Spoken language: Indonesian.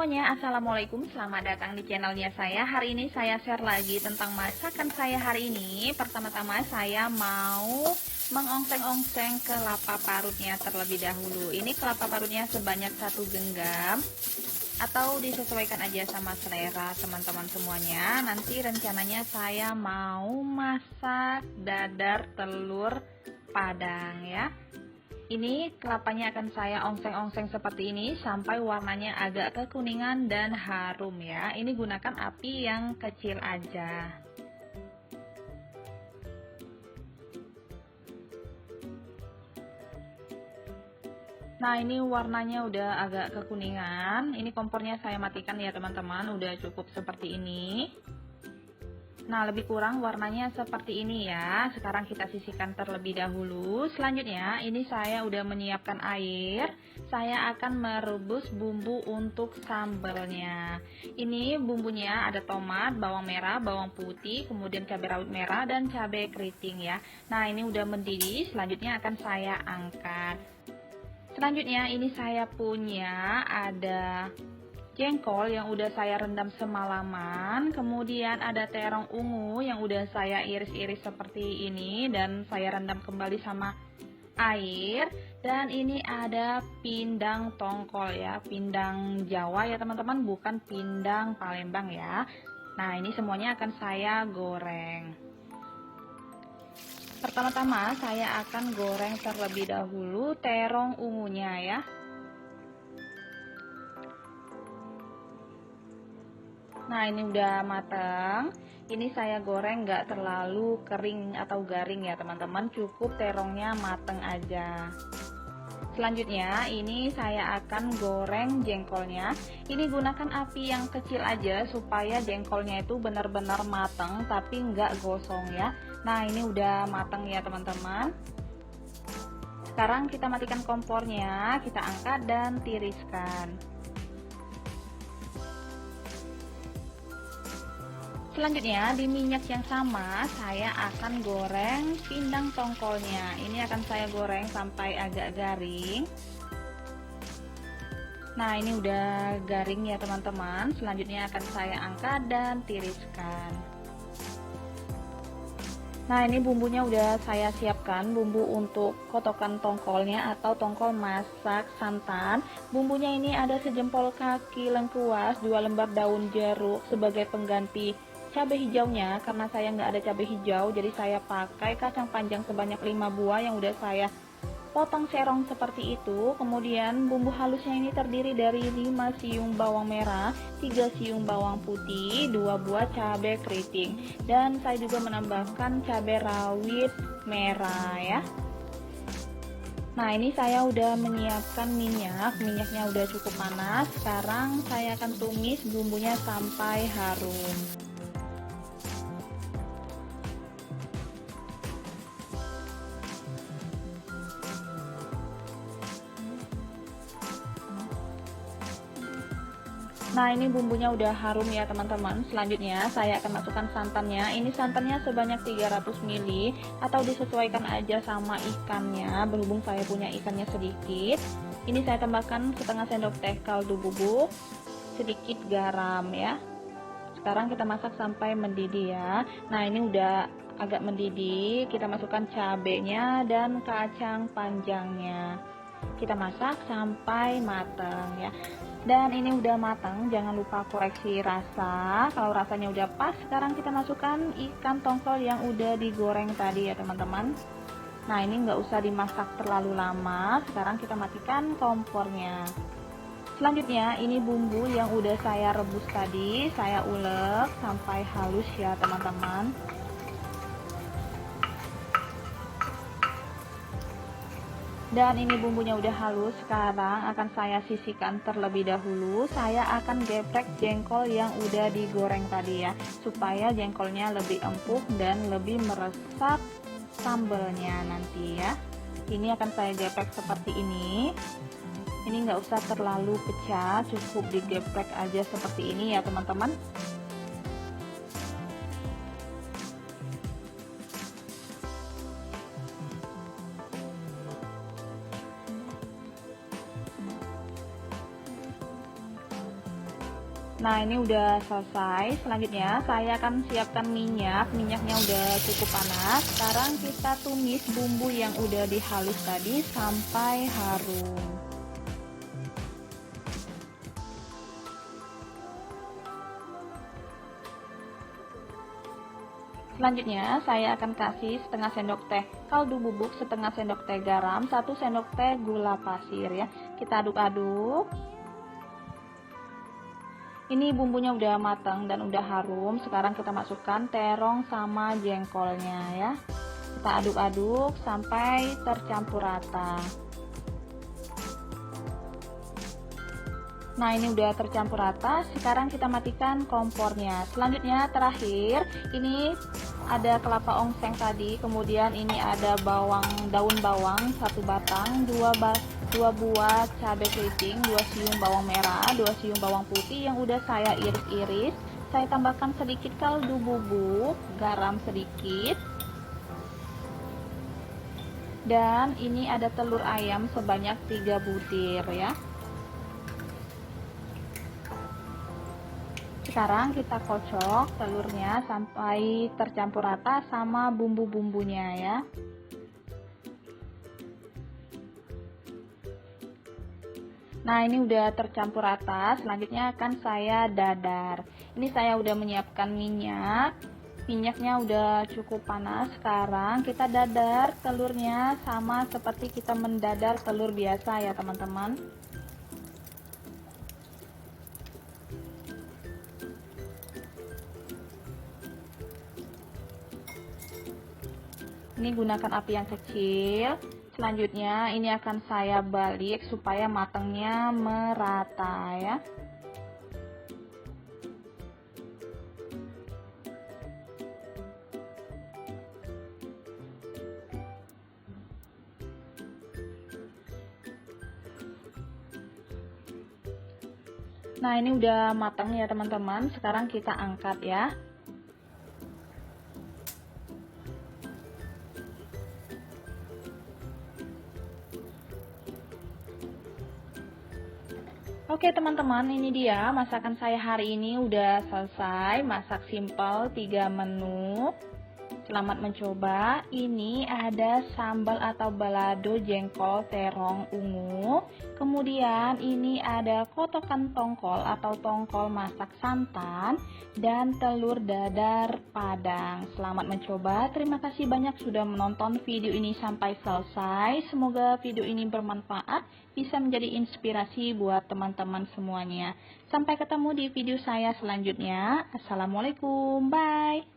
semuanya, Assalamualaikum, selamat datang di channelnya saya. Hari ini saya share lagi tentang masakan saya hari ini. Pertama-tama saya mau mengongseng-ongseng kelapa parutnya terlebih dahulu. Ini kelapa parutnya sebanyak 1 genggam, atau disesuaikan aja sama selera teman-teman semuanya. Nanti rencananya saya mau masak dadar telur padang ya. Ini kelapanya akan saya ongseng-ongseng seperti ini sampai warnanya agak kekuningan dan harum ya. Ini gunakan api yang kecil aja. Nah, ini warnanya udah agak kekuningan. Ini kompornya saya matikan ya teman-teman. Udah cukup seperti ini. Nah, lebih kurang warnanya seperti ini ya. Sekarang kita sisihkan terlebih dahulu. Selanjutnya, ini saya udah menyiapkan air. Saya akan merebus bumbu untuk sambalnya. Ini bumbunya ada tomat, bawang merah, bawang putih, kemudian cabai rawit merah, dan cabai keriting ya. Nah, ini udah mendidih. Selanjutnya akan saya angkat. Selanjutnya, ini saya punya ada jengkol yang udah saya rendam semalaman, kemudian ada terong ungu yang udah saya iris-iris seperti ini dan saya rendam kembali sama air, dan ini ada pindang tongkol ya, pindang Jawa ya teman-teman, bukan pindang Palembang ya. Nah, ini semuanya akan saya goreng. Pertama-tama saya akan goreng terlebih dahulu terong ungunya ya. Nah, ini udah matang. Ini saya goreng nggak terlalu kering atau garing ya teman-teman, cukup terongnya mateng aja. Selanjutnya ini saya akan goreng jengkolnya. Ini gunakan api yang kecil aja supaya jengkolnya itu benar-benar matang tapi nggak gosong ya. Nah, ini udah matang ya teman-teman. Sekarang kita matikan kompornya, kita angkat dan tiriskan. Selanjutnya di minyak yang sama saya akan goreng pindang tongkolnya. Ini akan saya goreng sampai agak garing. Nah, ini udah garing ya teman-teman. Selanjutnya akan saya angkat dan tiriskan. Nah, ini bumbunya udah saya siapkan, bumbu untuk kotokan tongkolnya atau tongkol masak santan. Bumbunya ini ada sejempol kaki lengkuas, 2 lembar daun jeruk sebagai pengganti cabai hijaunya. Karena saya nggak ada cabai hijau, jadi saya pakai kacang panjang sebanyak 5 buah yang udah saya potong serong seperti itu. Kemudian bumbu halusnya ini terdiri dari 5 siung bawang merah, 3 siung bawang putih, 2 buah cabai keriting, dan saya juga menambahkan cabai rawit merah ya. Nah, ini saya udah menyiapkan minyaknya udah cukup panas. Sekarang saya akan tumis bumbunya sampai harum. Nah, ini bumbunya udah harum ya teman-teman. Selanjutnya saya akan masukkan santannya. Ini santannya sebanyak 300 ml atau disesuaikan aja sama ikannya, berhubung saya punya ikannya sedikit. Ini saya tambahkan setengah sendok teh kaldu bubuk, sedikit garam ya. Sekarang kita masak sampai mendidih ya. Nah, ini udah agak mendidih, kita masukkan cabenya dan kacang panjangnya. Kita masak sampai matang ya. Dan ini udah matang, jangan lupa koreksi rasa. Kalau rasanya udah pas, sekarang kita masukkan ikan tongkol yang udah digoreng tadi ya teman-teman. Nah, ini nggak usah dimasak terlalu lama. Sekarang kita matikan kompornya. Selanjutnya ini bumbu yang udah saya rebus tadi, saya ulek sampai halus ya teman-teman. Dan ini bumbunya udah halus. Sekarang akan saya sisihkan terlebih dahulu. Saya akan geprek jengkol yang udah digoreng tadi ya, supaya jengkolnya lebih empuk dan lebih meresap sambalnya nanti ya. Ini akan saya geprek seperti ini. Ini nggak usah terlalu pecah, cukup digeprek aja seperti ini ya teman-teman. Nah, ini udah selesai. Selanjutnya saya akan siapkan minyak. Minyaknya udah cukup panas. Sekarang kita tumis bumbu yang udah dihalus tadi sampai harum. Selanjutnya saya akan kasih setengah sendok teh kaldu bubuk, setengah sendok teh garam, 1 sendok teh gula pasir ya. Kita aduk-aduk. Ini bumbunya udah matang dan udah harum. Sekarang kita masukkan terong sama jengkolnya ya. Kita aduk-aduk sampai tercampur rata. Nah, ini udah tercampur rata. Sekarang kita matikan kompornya. Selanjutnya terakhir, ini ada kelapa ongseng tadi, kemudian ini ada daun bawang 1 batang, 2 buah cabai keriting, 2 siung bawang merah, 2 siung bawang putih yang udah saya iris-iris. Saya tambahkan sedikit kaldu bubuk, garam sedikit. Dan ini ada telur ayam sebanyak 3 butir ya. Sekarang kita kocok telurnya sampai tercampur rata sama bumbu-bumbunya ya. Nah, ini udah tercampur rata. Selanjutnya akan saya dadar. Ini saya udah menyiapkan minyak. Minyaknya udah cukup panas. Sekarang kita dadar telurnya sama seperti kita mendadar telur biasa ya teman-teman. Ini gunakan api yang kecil. Selanjutnya ini akan saya balik supaya matangnya merata ya. Nah, ini udah matang ya teman-teman. Sekarang kita angkat ya. Oke teman-teman, ini dia masakan saya hari ini udah selesai. Masak simpel 3 menu. Selamat mencoba. Ini ada sambal atau balado jengkol terong ungu. Kemudian ini ada kotokan tongkol atau tongkol masak santan dan telur dadar padang. Selamat mencoba. Terima kasih banyak sudah menonton video ini sampai selesai. Semoga video ini bermanfaat, bisa menjadi inspirasi buat teman-teman semuanya. Sampai ketemu di video saya selanjutnya. Assalamualaikum. Bye.